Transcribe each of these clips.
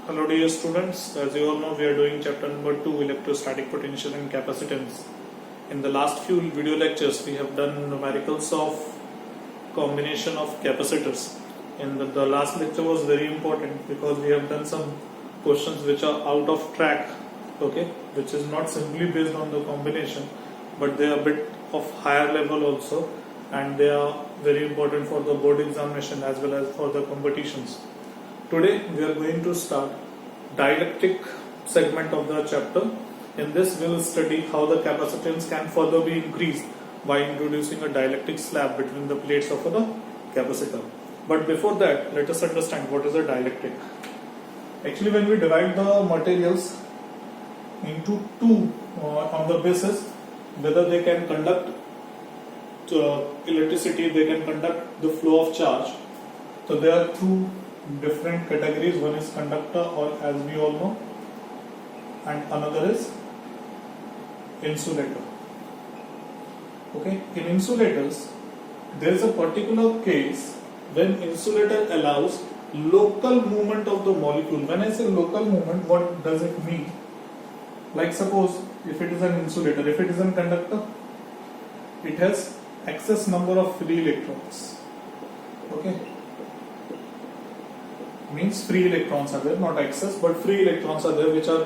Hello dear students, as you all know we are doing chapter number 2 electrostatic potential and capacitance. In the last few video lectures we have done numericals of combination of capacitors. And the last lecture was very important because we have done some questions which are out of track, okay, which is not simply based on the combination but they are a bit of higher level also, and they are very important for the board examination as well as for the competitions. Today we are going to start dielectric segment of the chapter. In this we will study how the capacitance can further be increased by introducing a dielectric slab between the plates of the capacitor. But before that, let us understand what is a dielectric. Actually, when we divide the materials into two on the basis whether they can conduct electricity, they can conduct the flow of charge. So there are two different categories. One is conductor, or as we all know, and another is insulator. Okay, in insulators there is a particular case when insulator allows local movement of the molecule. When I say local movement, what does it mean? Like suppose if it is an insulator, if it is a conductor, it has excess number of free electrons. Okay, means free electrons are there, not excess, but free electrons are there which are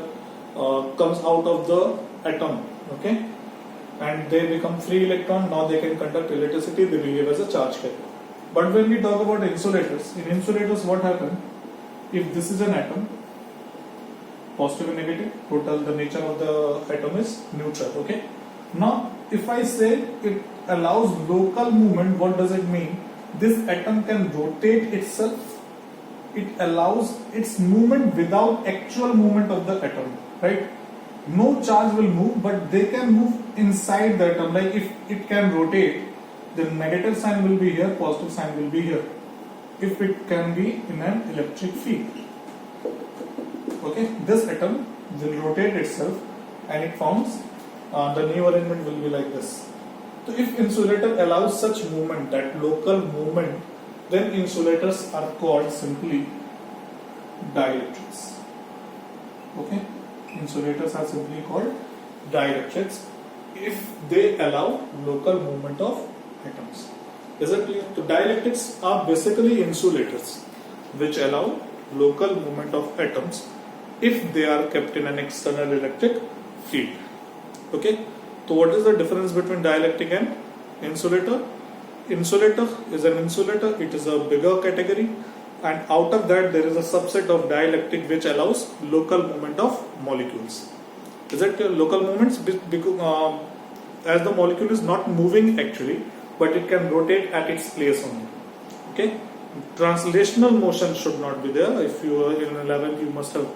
comes out of the atom. Okay, and they become free electron. Now they can conduct electricity, they behave as a charge carrier. But when we talk about insulators, in insulators what happens? If this is an atom, positive and negative, total the nature of the atom is neutral. Okay, now if I say it allows local movement, what does it mean? This atom can rotate itself. It allows its movement without actual movement of the atom, right? No charge will move, but they can move inside the atom. Like if it can rotate, the negative sign will be here, positive sign will be here. If it can be in an electric field. Okay, this atom will rotate itself and it forms the new arrangement will be like this. So if insulator allows such movement, that local movement, then insulators are called simply dielectrics. Okay, insulators are simply called dielectrics if they allow local movement of atoms. Is it clear? So dielectrics are basically insulators which allow local movement of atoms if they are kept in an external electric field. Okay, so what is the difference between dielectric and insulator? Insulator is an insulator, it is a bigger category, and out of that there is a subset of dielectric which allows local movement of molecules. Is it local movements? Because as the molecule is not moving actually, but it can rotate at its place only. Okay, translational motion should not be there. If you are in 11th, you must have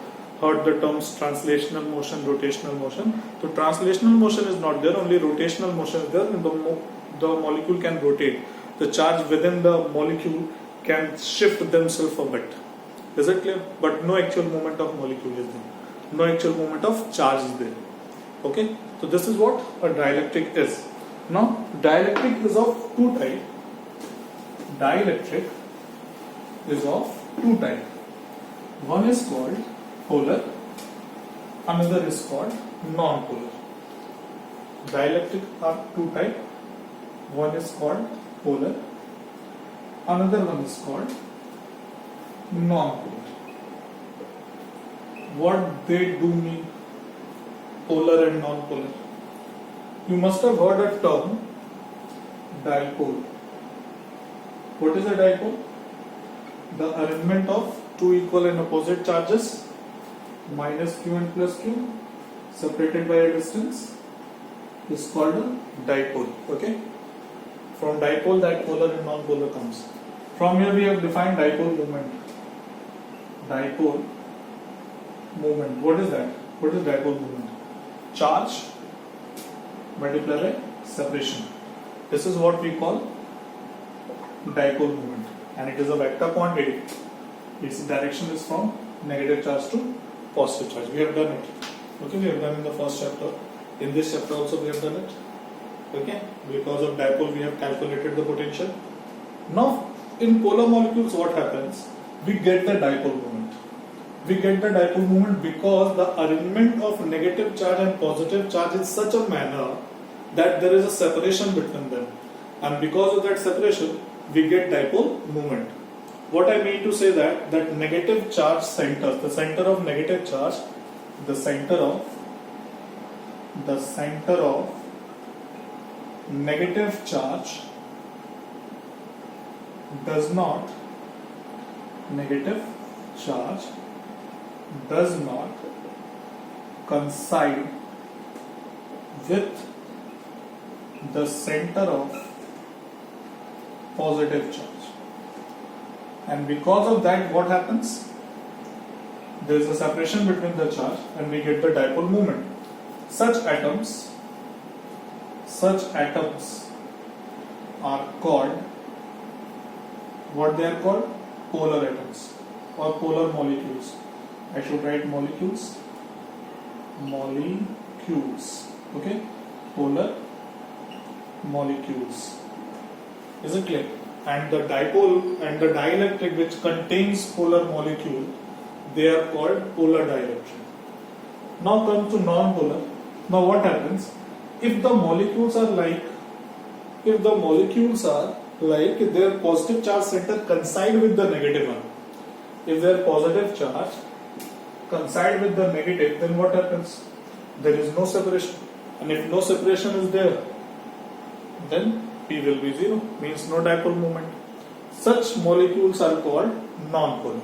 heard the terms translational motion, rotational motion. So translational motion is not there, only rotational motion is there. And the molecule can rotate. The charge within the molecule can shift themselves a bit. Is it clear? But no actual movement of molecule is there. No actual movement of charge is there. Okay. So this is what a dielectric is. Now dielectric is of two types. Dielectric is of two types. One is called polar, another is called non-polar. Dielectric are two types. One is called polar, another one is called non-polar. What they do mean, polar and non-polar? You must have heard a term dipole. What is a dipole? The arrangement of two equal and opposite charges, minus q and plus q, separated by a distance, is called a dipole. Okay. From dipole, that polar and non-polar comes. From here we have defined dipole moment. Dipole moment. What is that? What is dipole moment? Charge multiplied by separation. This is what we call dipole moment, and it is a vector quantity. Its direction is from negative charge to positive charge. We have done it. Okay, we have done in the first chapter. In this chapter also we have done it. Okay, because of dipole we have calculated the potential. Now in polar molecules what happens? We get the dipole moment. we get the dipole moment because the arrangement of negative charge and positive charge in such a manner that there is a separation between them, and because of that separation we get dipole moment. What I mean to say that negative charge centers, the center of negative charge, the center of negative charge does not coincide with the center of positive charge, and because of that what happens, there is a separation between the charge and we get the dipole moment. Such atoms are called, what they are called? Polar atoms or polar molecules. I should write molecules. Okay, polar molecules. Is it clear? And the dipole and the dielectric which contains polar molecule, they are called polar dielectric. Now come to non-polar. Now what happens if the molecules are like their positive charge center coincide with the negative one? If their positive charge coincide with the negative, then what happens? There is no separation, and if no separation is there, then P will be 0, means no dipole moment. Such molecules are called non-polar.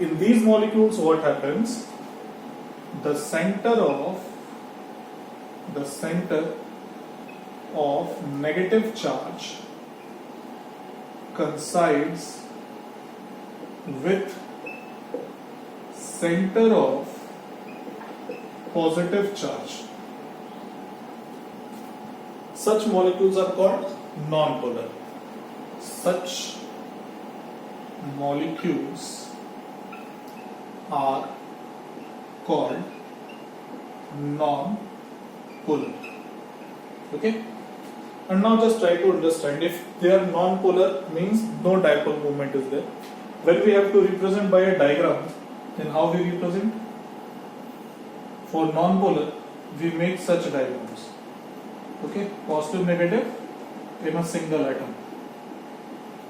In these molecules what happens? The center of negative charge coincides with center of positive charge. Such molecules are called non-polar. Such molecules are called non-polar. Okay? And now just try to understand, if they are non-polar means no dipole moment is there. When we have to represent by a diagram, then how we represent? For non-polar, we make such diagrams. Okay? Positive, negative in a single atom.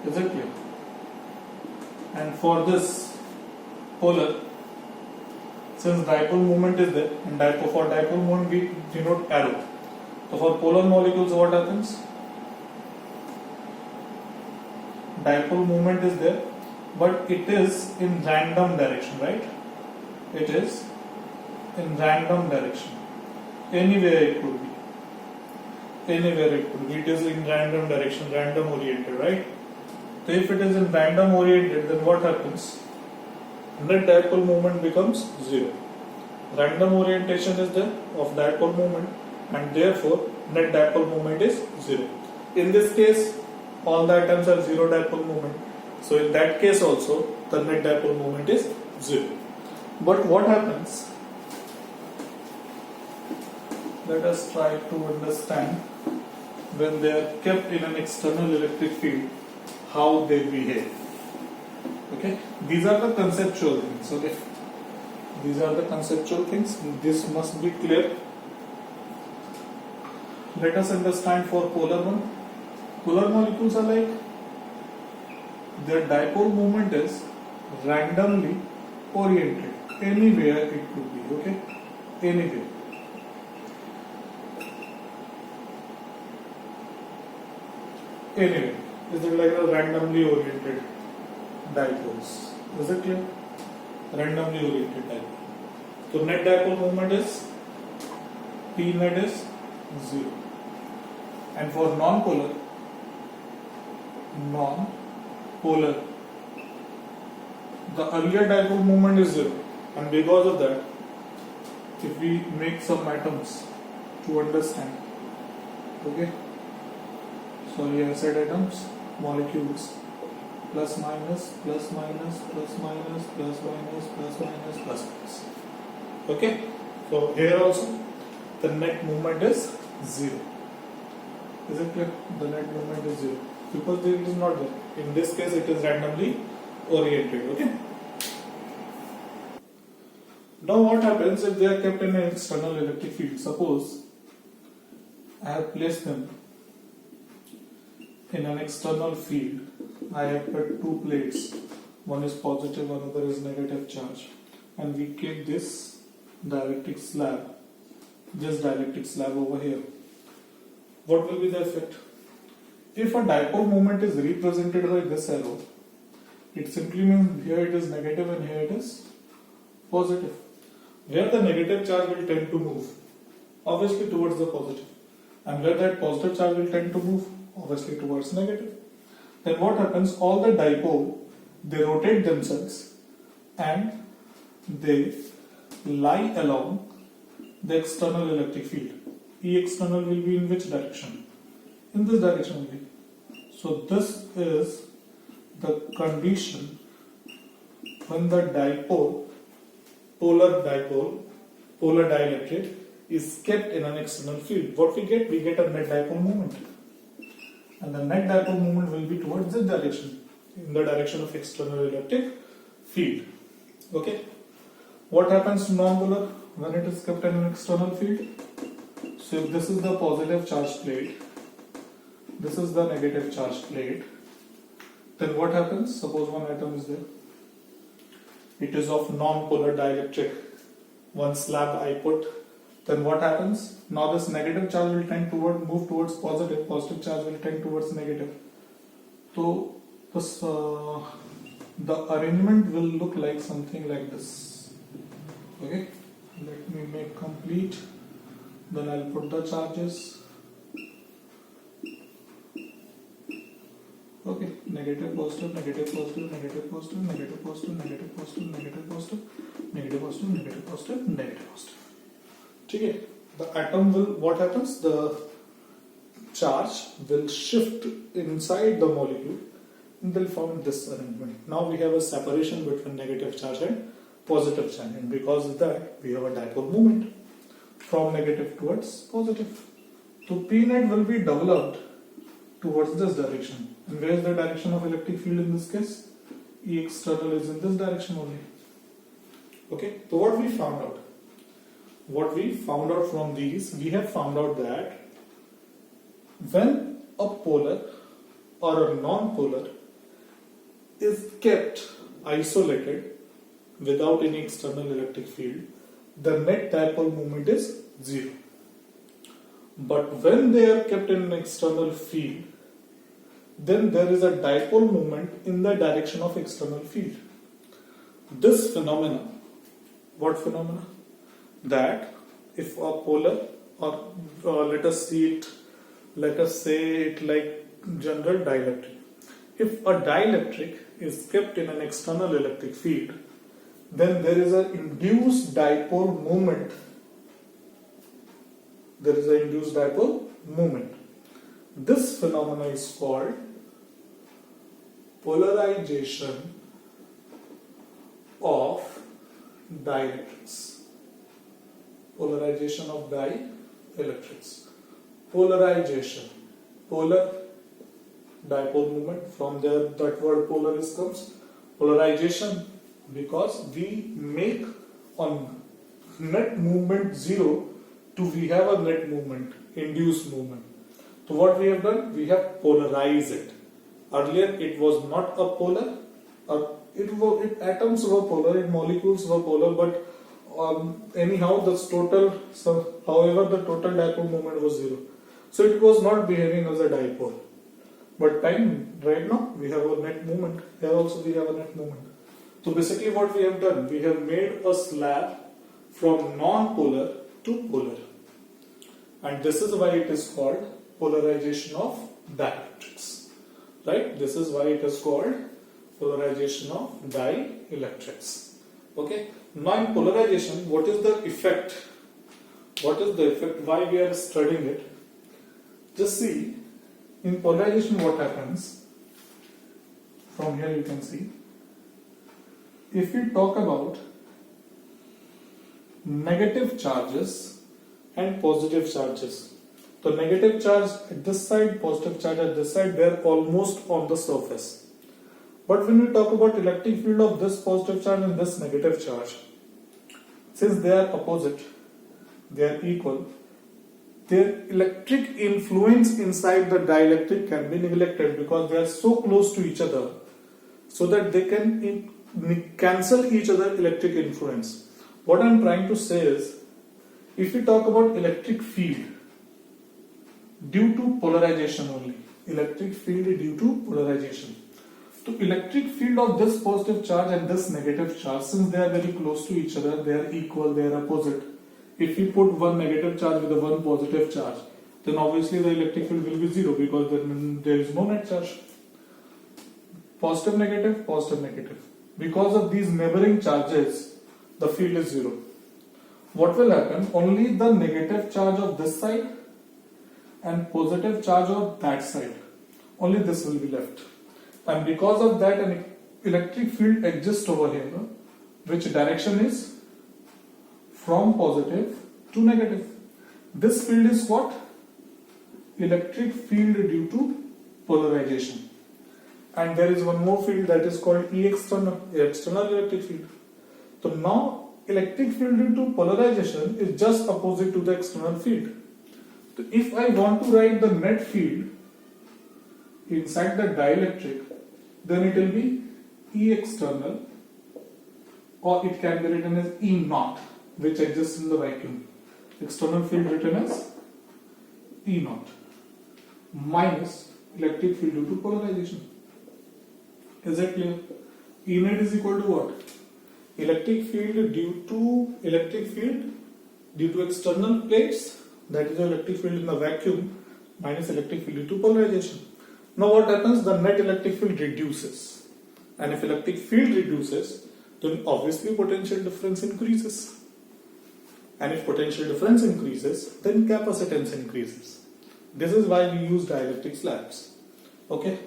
Is it clear? And for this polar, since dipole moment is there, and for dipole moment we denote arrow. So for polar molecules what happens? Dipole moment is there, but it is in random direction, right? It is in random direction. Anywhere it could be. It is in random direction, random oriented, right? So if it is in random oriented, then what happens? Net dipole moment becomes 0. Random orientation is there of dipole moment, and therefore net dipole moment is 0. In this case, all the atoms have 0 dipole moment. So in that case also, the net dipole moment is 0. But what happens? Let us try to understand when they are kept in an external electric field, how they behave. Okay, these are the conceptual things. Okay, these are the conceptual things. This must be clear. Let us understand for polar one. Polar molecules are like their dipole moment is randomly oriented. Anywhere it could be. Okay, anywhere. Anyway, is it like a randomly oriented dipoles? Is it clear? Randomly oriented dipole. So net dipole moment is P net is 0. And for non-polar, the earlier dipole moment is 0. And because of that, if we make some atoms to understand, okay? Sorry, I said atoms, molecules, plus minus, plus minus, plus minus, plus minus, plus minus, plus minus. Okay? So here also the net movement is 0. Is it clear? The net movement is 0. Because it is not there. In this case it is randomly oriented. Okay? Now what happens if they are kept in an external electric field? Suppose I have placed them in an external field. I have put two plates. One is positive, another is negative charge. And we keep this dielectric slab over here. What will be the effect? If a dipole moment is represented by this arrow, it simply means here it is negative and here it is positive. Where the negative charge will tend to move, obviously towards the positive, and where that positive charge will tend to move, obviously towards negative. Then what happens? All the dipole, they rotate themselves and they lie along the external electric field. E external will be in which direction? In this direction only. So this is the condition when the polar dielectric is kept in an external field. What we get? We get a net dipole moment. And the net dipole moment will be towards this direction, in the direction of external electric field. Okay? What happens to non-polar when it is kept in an external field? So if this is the positive charge plate, this is the negative charge plate, then what happens? Suppose one atom is there. It is of non-polar dielectric. One slab I put, then what happens? Now this negative charge will tend to move towards positive charge will tend towards negative. So this, the arrangement will look like something like this. Okay, let me make complete. Then I'll put the charges. Okay, negative, positive, negative, positive, negative, positive, negative, positive, negative, positive, negative, positive, negative, positive, negative, positive, negative, positive. Okay, the atom will, what happens? The charge will shift inside the molecule and they'll form this arrangement. Now we have a separation between negative charge and positive charge, and because of that we have a dipole moment from negative towards positive. So P net will be developed towards this direction. And where is the direction of electric field in this case? E external is in this direction only. Okay, so what we found out? What we found out from these, we have found out that when a polar or a non-polar is kept isolated without any external electric field, the net dipole moment is 0. But when they are kept in an external field, then there is a dipole moment in the direction of external field. This phenomena, what phenomena? That if a polar, or let us say it like general dielectric. If a dielectric is kept in an external electric field, then there is an induced dipole moment. There is an induced dipole moment. This phenomena is called polarization of dielectrics. Polarization of dielectrics. Polarization. Polar, dipole moment. From there, that word polar comes. Polarization, because we make on net movement 0 to we have a net movement, induced movement. So what we have done? We have polarized it. Earlier it was not a polar, atoms were polar, molecules were polar, but anyhow the total, however the total dipole moment was 0. So it was not behaving as a dipole. But right now we have a net moment. Here also we have a net moment. So basically what we have done, we have made a slab from non-polar to polar. And this is why it is called polarization of dielectrics. Right? This is why it is called polarization of dielectrics. Okay? Now in polarization, what is the effect? What is the effect? Why we are studying it? Just see, in polarization what happens? From here you can see. If we talk about negative charges and positive charges, the negative charge at this side, positive charge at this side, they are almost on the surface. But when we talk about electric field of this positive charge and this negative charge, since they are opposite, they are equal, their electric influence inside the dielectric can be neglected because they are so close to each other so that they can cancel each other electric influence. What I am trying to say is, if we talk about electric field due to polarization only, electric field due to polarization. So electric field of this positive charge and this negative charge, since they are very close to each other, they are equal, they are opposite. If we put one negative charge with a one positive charge, then obviously the electric field will be zero because then there is no net charge. Positive, negative, positive, negative. Because of these neighboring charges, the field is zero. What will happen? Only the negative charge of this side and positive charge of that side, only this will be left. And because of that, an electric field exists over here, which direction is from positive to negative. This field is what? Electric field due to polarization. And there is one more field that is called E external, external electric field. So now electric field due to polarization is just opposite to the external field. So if I want to write the net field inside the dielectric, then it will be E external, or it can be written as E naught, which exists in the vacuum. External field written as E naught minus electric field due to polarization. Is it clear? E net is equal to what? Electric field due to external plates, that is the electric field in the vacuum, minus electric field due to polarization. Now what happens? The net electric field reduces, and if electric field reduces, then obviously potential difference increases, and if potential difference increases, then capacitance increases. This is why we use dielectric slabs. Okay.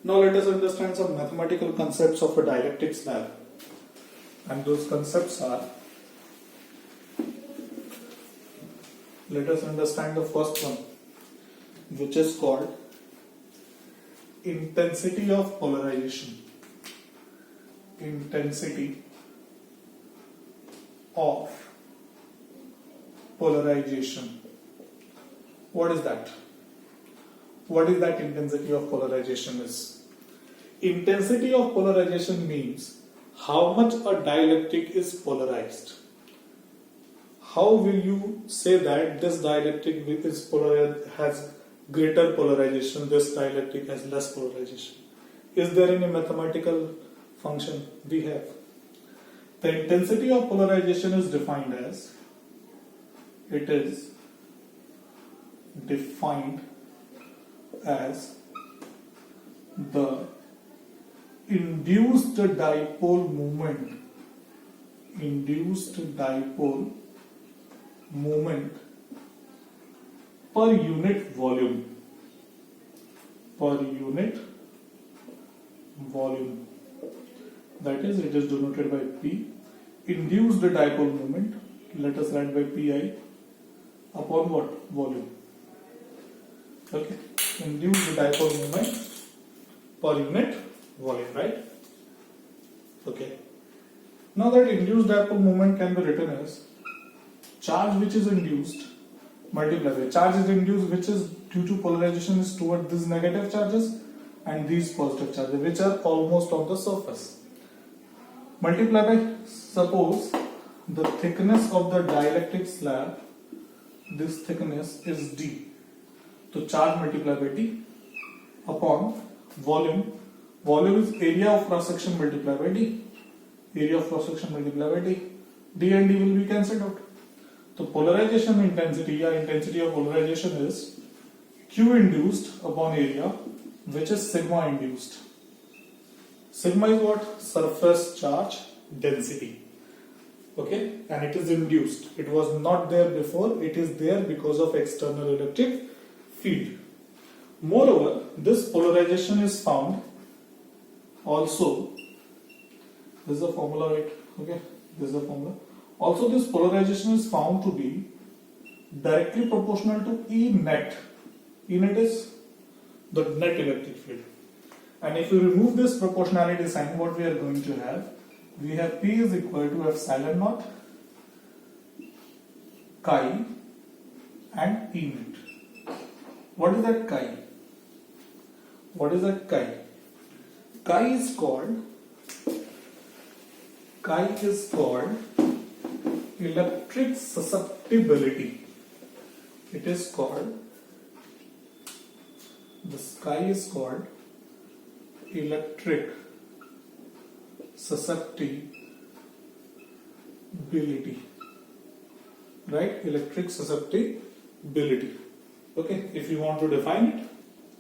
Now let us understand some mathematical concepts of a dielectric slab, and those concepts are, let us understand the first one, which is called intensity of polarization. Intensity of polarization. What is that? What is that intensity of polarization is? Intensity of polarization means how much a dielectric is polarized. How will you say that this dielectric is polarized, has greater polarization, this dielectric has less polarization? Is there any mathematical function? We have. The intensity of polarization is defined as, it is defined as the induced dipole moment per unit volume. That is, it is denoted by P. Induced dipole moment, let us write by Pi upon what? Volume. Okay. Induced dipole moment per unit volume, right? Okay. Now that induced dipole moment can be written as charge which is induced multiplied by charge is induced which is due to polarization is toward these negative charges and these positive charges which are almost on the surface. Multiply by, suppose the thickness of the dielectric slab, this thickness is D. So charge multiplied by D upon volume. Volume is area of cross section multiplied by D. Area of cross section multiplied by D. D and D will be cancelled out. So polarization intensity, intensity of polarization is Q induced upon area, which is sigma induced. Sigma is what? Surface charge density. Okay, and it is induced. It was not there before, it is there because of external electric field. Moreover, this polarization is found also, this is the formula, right? Okay, this is the formula. Also, this polarization is found to be directly proportional to E net. E net is the net electric field. And if we remove this proportionality sign, what we are going to have? We have P is equal to epsilon naught chi and E net. What is that chi? What is that chi? Chi is called electric susceptibility. It is called, this chi is called electric susceptibility, right? Electric susceptibility. Okay, if you want to define it,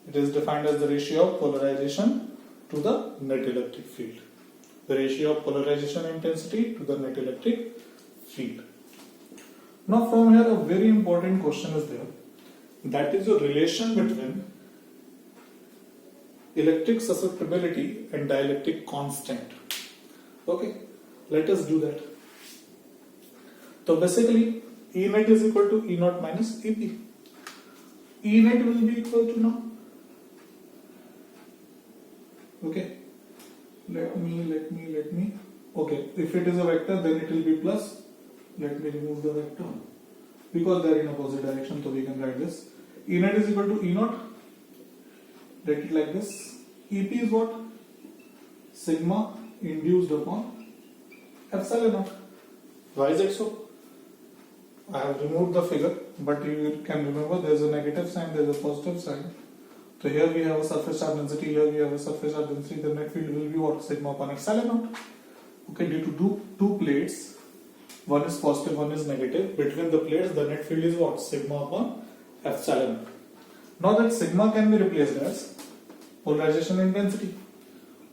it is defined as the ratio of polarization to the net electric field. The ratio of polarization intensity to the net electric field. Now from here a very important question is there. That is the relation between electric susceptibility and dielectric constant. Okay, let us do that. So basically E net is equal to E naught minus EP. E net will be equal to now. Okay. Let me. Okay, if it is a vector, then it will be plus. Let me remove the vector because they are in opposite direction, so we can write this. E net is equal to E naught. Write it like this. EP is what? Sigma induced upon epsilon naught. Why is it so? I have removed the figure, but you can remember there is a negative sign, there is a positive sign. So here we have a surface charge density, here we have a surface charge density, the net field will be what? Sigma upon epsilon naught. Okay, due to two plates, one is positive, one is negative, between the plates the net field is what? Sigma upon epsilon naught. Now that sigma can be replaced as polarization intensity.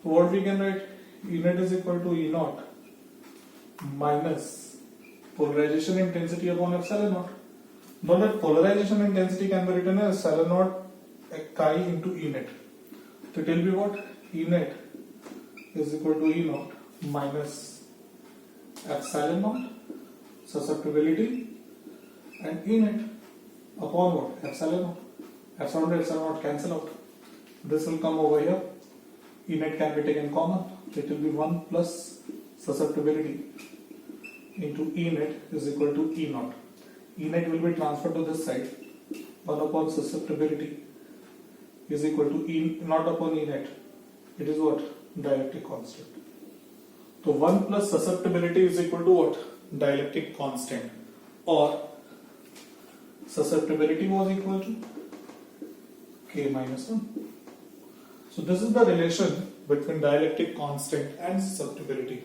So what we can write? E net is equal to E naught minus polarization intensity upon epsilon naught. Now that polarization intensity can be written as epsilon naught chi into E net. So it will be what? E net is equal to E naught minus epsilon naught susceptibility and E net upon what? Epsilon naught. Epsilon and epsilon naught cancel out. This will come over here. E net can be taken common. It will be 1 plus susceptibility into E net is equal to E naught. E net will be transferred to this side. 1 upon susceptibility is equal to E naught upon E net. It is what? Dielectric constant. So 1 plus susceptibility is equal to what? Dielectric constant. Or susceptibility was equal to K minus 1. So this is the relation between dielectric constant and susceptibility.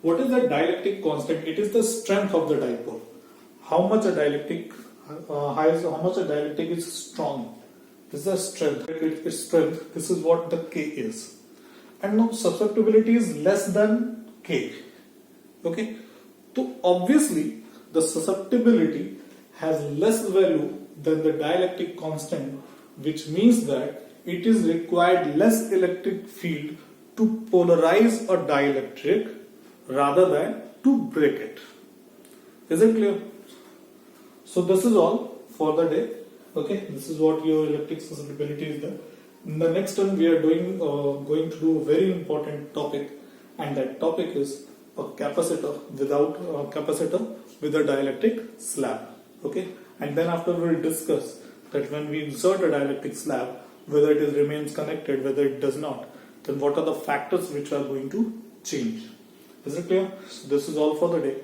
What is the dielectric constant? It is the strength of the dipole. How much a dielectric is strong. This is the strength. Its strength. This is what the K is. And now susceptibility is less than K. Okay. So obviously the susceptibility has less value than the dielectric constant, which means that it is required less electric field to polarize a dielectric rather than to break it. Is it clear? So this is all for the day. Okay, this is what your electric susceptibility is there. In the next one we are going to do a very important topic, and that topic is a capacitor with a dielectric slab. Okay, and then after we will discuss that when we insert a dielectric slab, whether it remains connected, whether it does not, then what are the factors which are going to change. Is it clear? So this is all for the day.